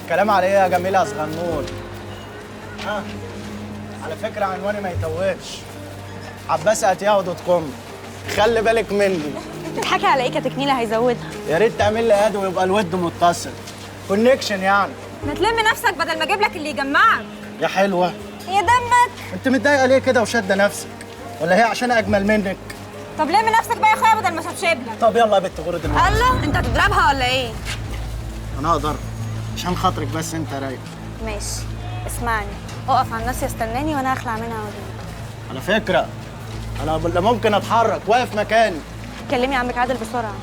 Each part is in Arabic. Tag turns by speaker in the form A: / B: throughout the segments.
A: الكلام على ايه يا جميل يا صغنون؟ ها؟ على فكرة عنواني ما يتوهش. عباس@yahoo.com. خلي بالك مني.
B: بتضحكي على ايه كتكنيله هيزودها؟
A: يا ريت تعمل لي اد ويبقى الود متصل. كونكشن يعني.
B: ما تلم نفسك بدل ما اجيب لك اللي يجمعك.
A: يا حلوة.
B: يا دمك.
A: انت متضايقة ليه كده وشادة نفسك؟ ولا هي عشان اجمل منك؟
B: طب لم نفسك بقى يا اخويا بدل ما اشبشب لك.
A: طب يلا يا بنت غورة دلوقتي.
B: الله انت هتضربها ولا ايه؟
A: انا اقدر عشان خاطرك بس انت رايق.
B: ماشي اسمعني، اقف على الناس يستناني وانا هخلع منها واجيلك.
A: على فكرة انا لا ممكن اتحرك، واقف مكاني.
B: كلمي عمك عادل بسرعه.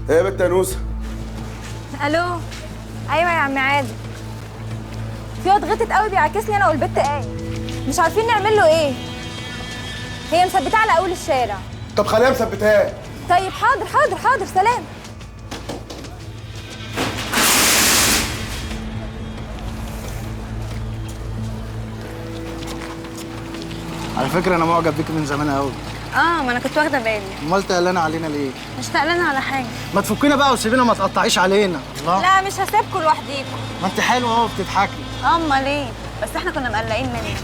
C: ايه يا بنت يا نوسه؟
B: الو. ايوه يا عم عادل. في واد غتت قوي بيعاكسني انا والبت ايه، مش عارفين نعمل له ايه. هي مثبتاه على اول الشارع.
C: طب خليها مثبتاه.
B: طيب حاضر حاضر حاضر سلام.
A: على فكرة انا معجب بيك من زمان قوي.
B: ما انا كنت واخده بالي.
A: امال تقلانة علينا ليه؟
B: مش تقلانه على حاجه.
A: ما تفكينا بقى وسيبينا، ما تقطعيش علينا. الله.
B: لا مش هسيبكوا لوحديكوا.
A: ما انت حلوه اهو بتضحكي.
B: امال ايه؟ بس احنا كنا مقلقين منك.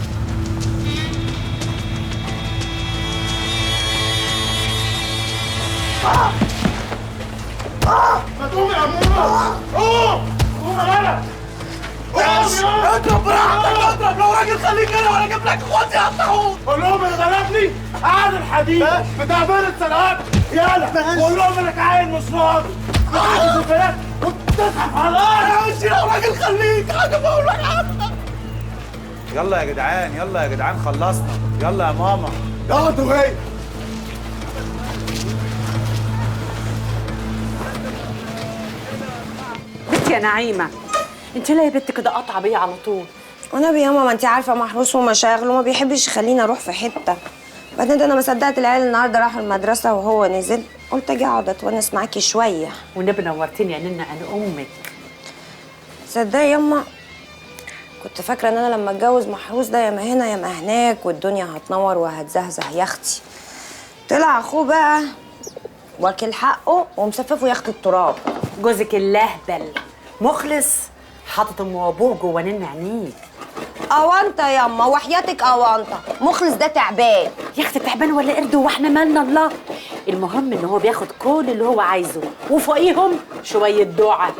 C: ما تقوم يا ماما. قوم يا اضرب براحتك، اضرب. لو راجل خليك هنا وانا اجيب لك اخواتي يقطعوك. قول لهم اللي غلبني قاعد الحديد بتاع بير سنوات. يلا قول لهم انك عيل مش راجل. بتاخد ذكريات وبتزحف على الارض. يا وشي لو راجل خليك حاجه بقول لك عنها.
D: يلا يا جدعان، يلا يا جدعان، خلصنا. يلا يا ماما.
C: يلا دغري.
E: بنتي يا نعيمه، انت ليه يا بنت كده قاطعه بيا على طول؟
F: ونبي يا ماما انت عارفه محروس ومشاغل وما بيحبش يخليني اروح في حته. بعدين ده انا ما صدقت العيال النهارده راحوا المدرسه وهو نزل، قلت اجي اقعد اتونس معاكي شويه.
E: والنبي نورتيني يا ننا، انا امك.
F: تصدقي ياما كنت فاكره ان انا لما اتجوز محروس ده يا ما هنا يا ما هناك والدنيا هتنور وهتزهزه يا اختي. طلع اخوه بقى واكل حقه ومسففه يا اختي التراب.
E: جوزك اللهبل مخلص حاطط ام وابوه جوه ننا عينيه.
F: اوانطه ياما وحياتك اوانطه، مخلص ده تعبان.
E: يا اختي تعبان ولا قرد واحنا مالنا الله. المهم ان هو بياخد كل اللي هو عايزه وفوقيهم شويه دعاء.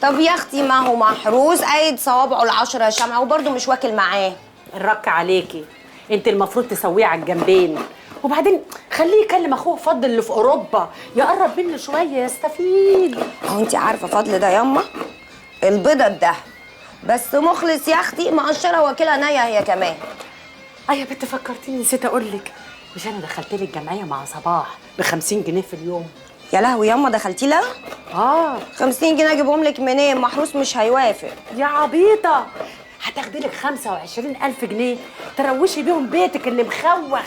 F: طب يا اختي ما هو محروس قايد صوابعه العشرة شمعة وبرضه مش واكل معاه.
E: الرك عليكي، انت المفروض تسويه على الجنبين. وبعدين خليه يكلم اخوه فضل اللي في اوروبا، يقرب منه شويه يستفيد.
F: هو انت عارفه فضل ده ياما البيضه ده، بس مخلص يا اختي مقشره واكلها نيه هي كمان.
E: يا بنت فكرتيني نسيت اقول لك، مش انا دخلت لي الجمعيه مع صباح ب50 جنيه في اليوم؟
F: يا لهوي ياما دخلتي لها؟ 50 جنيه اجيبهم لك منين؟ محروس مش هيوافق.
E: يا عبيطه، هتاخدي لك 25,000 جنيه تروشي بيهم بيتك اللي مخوخ.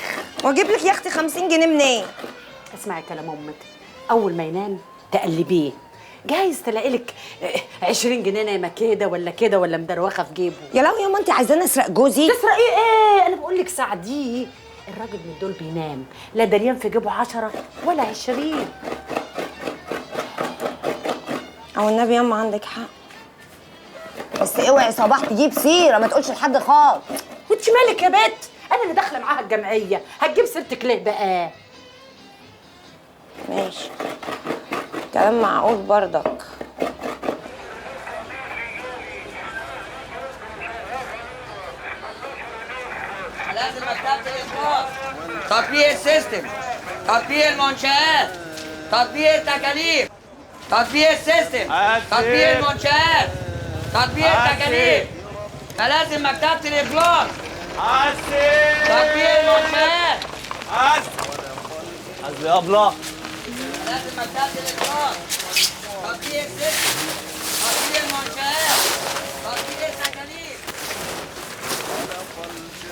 F: واجيب لك يا اختي 50 جنيه منين؟
E: اسمعي كلام امك، اول ما ينام تقلبيه، جايز تلاقي لك 20 جنيه نايمه كده ولا مدروخه في جيبه.
F: يا لهوي ياما انت عايزاني اسرق جوزي؟
E: تسرقي ايه؟ انا بقول لك ساعديه. الراجل من دول بينام لا دريان في جيبه 10 ولا 20.
F: او النبي ياما عندك حق، بس اوعي صباح تجيب سيره ما تقولش لحد خالص.
E: وانت مالك يا بت؟ انا اللي داخله معاها الجمعيه، هتجيب سيرتك ليه بقى؟
F: ماشي كلام معقول برضك.
G: لازم مكتبة الإخلاص، تطبيق السيستم، تطبيق المنشآت، تطبيق التكاليف، تطبيق السيستم، تطبيق المنشآت، تطبيق التكاليف، فلازم مكتبة الإخلاص، تطبيق المنشآت،
D: حسبي يا ابله.
G: لازم مكتبة الإخلاص، تطبيق السيستم، تطبيق المنشآت، تطبيق التكاليف،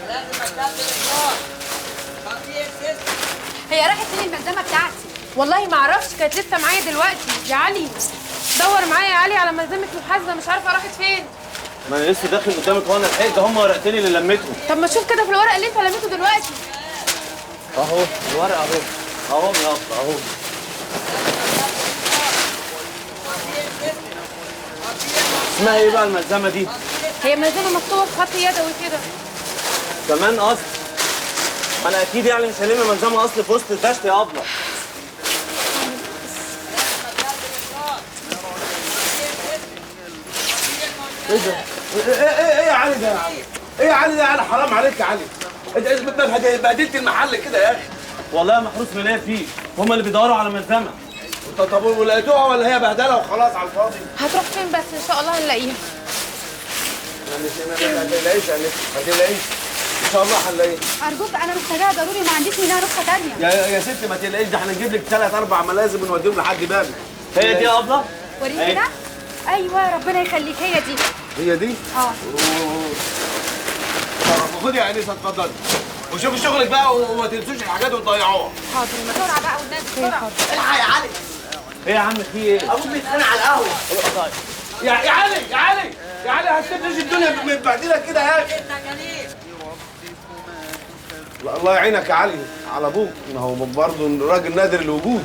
G: لازم مكتبة الإخلاص، تطبيق السيستم.
H: هي راحت فين الملزمه بتاعتي؟ والله ما اعرفش، كانت لسه معايا دلوقتي. يا علي دور معايا يا علي على ملزمه محاسبه، مش عارفه راحت فين.
C: ما انا لسه داخل قدامك وانا لحقت، ده هم ورقتين اللي لميتهم.
H: طب ما شوف كده في الورق اللي انت لميته دلوقتي.
C: اهو الورق اهو. اهو يا ابله اهو. اسمها ايه بقى الملزمه دي؟
H: هي ملزمه مكتوبه بخط يدوي كده.
C: كمان اصل. انا اكيد يعني مش هلم ملزمه اصل في وسط الدشت يا ابله. ايه ده؟ ايه يا علي ده يا علي؟ ايه يا علي ده يا علي؟ حرام عليك يا علي. انت بهدلت المحل كده يا اخي. والله محروس من ايه فيه؟ هم اللي بيدوروا على ملزمه. طب ولقيتوها ولا هي بهدله وخلاص على الفاضي؟
H: هتروح فين بس؟ ان شاء الله هنلاقيها.
C: ما تقلقيش يا نسا، ما تقلقيش. ان شاء الله هنلاقيها.
H: ارجوك انا محتاجاها ضروري، ما عنديش منها نسخه ثانيه.
C: يا ستي ما تقلقيش، ده احنا نجيب لك 3 4 ملازم ونوديهم لحد بابك. هي دي يا ابله؟
H: وريني كده. ايوه ربنا يخليك، هي دي.
C: هي دي؟
H: اه.
C: خدي يا انسه اتفضلي. وشوفي شغلك بقى وما تنسوش الحاجات وتضيعوها.
H: حاضر. بسرعه بقى والنبي بسرعه.
C: الحق يا علي. ايه يا عم في ايه؟ ابوك بيتخانق على القهوه. يا علي يا علي يا علي هتسيب الدنيا متبهدله كده يا اخي. الله يعينك يا علي على ابوك، ما هو برضه راجل نادر الوجود.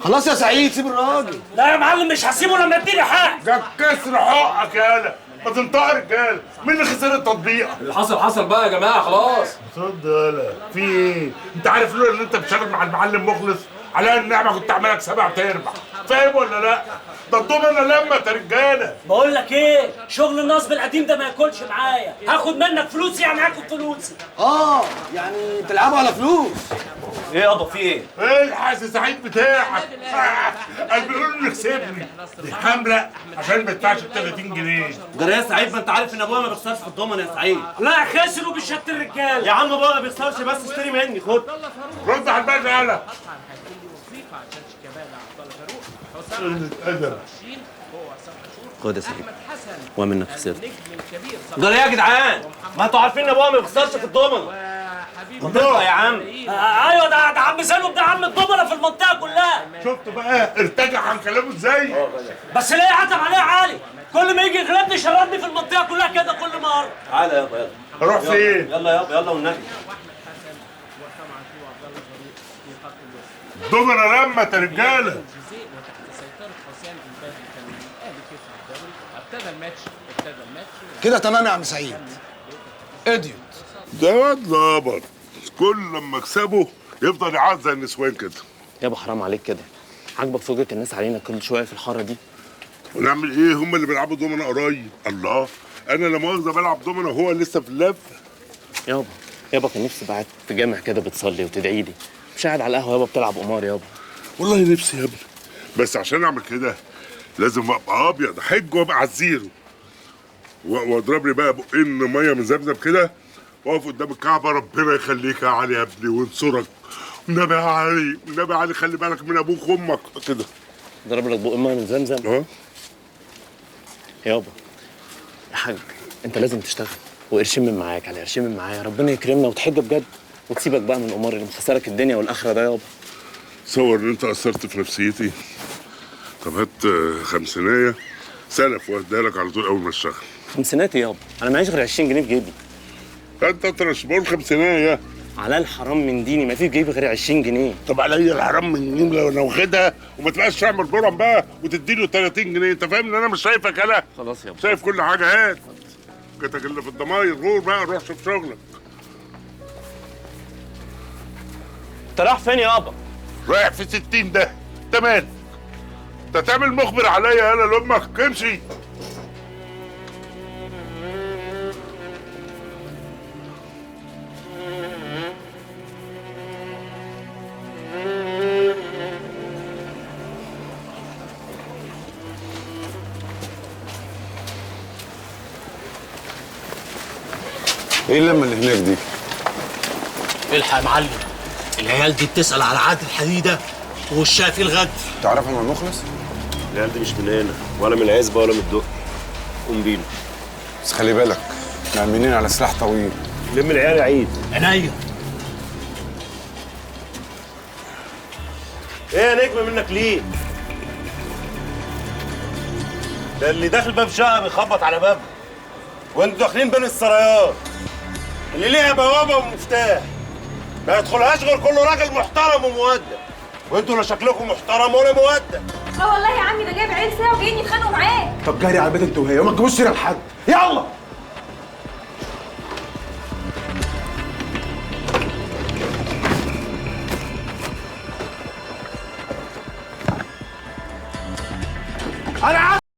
C: خلاص يا سعيد سيب الراجل.
I: لا يا معلم مش هسيبه لما اديني حق.
J: ده كسر حقك يالا، ما تنطق رجاله. مين اللي خسر التطبيق؟
I: اللي حصل حصل بقى يا جماعه خلاص.
J: صد يالا في ايه؟ انت عارف لولا ان انت بتشتغل مع المعلم مخلص على النعمه كنت اعملك 7 تربع، فاهم ولا لا؟ ده الضمنه لما يا رجاله.
I: بقول لك ايه، شغل النصب القديم ده ما ياكلش معايا، هاخد منك فلوسي يعني هاخد فلوسي.
C: يعني تلعبوا على فلوس. ايه يابا في ايه؟
J: ايه الحاس سعيد بتاعك؟ قال بيقولوا لي كسبني. دي حمله عشان ما يدفعش ب 30 جنيه.
C: ده يا سعيد ما انت عارف ان ابويا ما بيخسرش في الضمن يا سعيد.
I: لا خسروا بالشت الرجال.
C: يا عم ابويا ما بيخسرش، بس اشتري مني خد.
J: رد على الباشا يالا.
C: خد يا سعيد ومنك خسرت. ده يا جدعان ما انتوا عارفين ان ابويا ما بيخسرش في الضمن. منطقه يا عم.
I: ايوه ده عم سالم، ده عم الضمنه في المنطقه كلها.
J: شفت بقى ارتجع عن كلامه ازاي؟
I: بس ليه عتب عليه عالي؟ كل ما يجي يغلبني يشردني في المنطقه كلها كده كل مره.
C: تعالى يابا يلا.
J: اروح فين؟
C: يلا يابا يلا والنبي.
J: ضمنه لما يا رجاله.
A: كده تمام يا عم سعيد. اديوت.
J: ده واد لابط، كل لما اكسبه يفضل يعاد زي النسوان كده.
C: يابا حرام عليك كده. عاجبك فرجة الناس علينا كل شويه في الحاره دي؟
J: ونعمل ايه؟ هم اللي بيلعبوا دومنا قريب. الله، انا لا مؤاخذه بلعب دومنا وهو لسه في اللف.
C: يابا كان نفسي بعد في جامع كده بتصلي وتدعي لي، مش قاعد على القهوه يابا بتلعب قمار يابا.
J: والله نفسي يا ابني، بس عشان اعمل كده لازم ابقى ابيض حج وابقى على الزيرو واضرب لي بقى بقين ميه من زمزم كده واقف قدام الكعبه. ربنا يخليك يا علي يا ابني وينصرك. والنبي يا علي، والنبي يا علي خلي بالك من ابوك وامك كده.
C: ضرب لك بقين ميه من زمزم؟ يابا يا حاج انت لازم تشتغل وقرشين من معاك على قرشين من معايا، ربنا يكرمنا وتحج بجد وتسيبك بقى من القمار اللي مخسرك الدنيا والاخره ده يابا.
J: تصور ان انت اثرت في نفسيتي. طب هات 500 سلف واديها لك على طول اول ما اشتغل.
C: 500 يابا؟ انا معيش غير 20 جنيه في جيبي.
J: انت مش بقول 500.
C: على الحرام من ديني ما في في جيبي غير 20 جنيه.
J: طب عليا الحرام من ديني لو واخدها وما تبقاش تعمل برم بقى وتديله 30 جنيه. انت فاهم ان انا مش شايفك انا؟
C: خلاص يابا
J: شايف كل حاجه. هات كتك اللي في الضماير. غور بقى روح شوف شغلك.
C: انت رايح فين يابا؟
J: رايح في 60 ده. انت مالك؟ انت تعمل مخبر عليا انا لامك؟ امشي.
K: ايه اللمه اللي هناك دي؟
I: الحق يا معلم، العيال دي بتسأل على عاد الحديدة ووشها فيه الغد.
K: تعرفها مع مخلص؟
L: العيال دي مش من هنا ولا من العزبة ولا من الدق. قوم بينا.
K: بس خلي بالك مأمنين على سلاح طويل.
L: لم العيال يا عيد.
I: عينيا.
L: ايه يا نجم منك ليه؟ ده اللي داخل باب شقه بيخبط على بابها، وانتوا داخلين بين السرايات اللي ليها بوابه ومفتاح، ما يدخلهاش غير كل راجل محترم ومؤدب، وانتوا لا شكلكم محترم ولا مؤدب.
B: اه والله يا عمي ده جايب عيل ساعه وجايين يتخانقوا معاك.
C: طب جري على البيت انت وهي وما تجيبوش سيره لحد، يلا.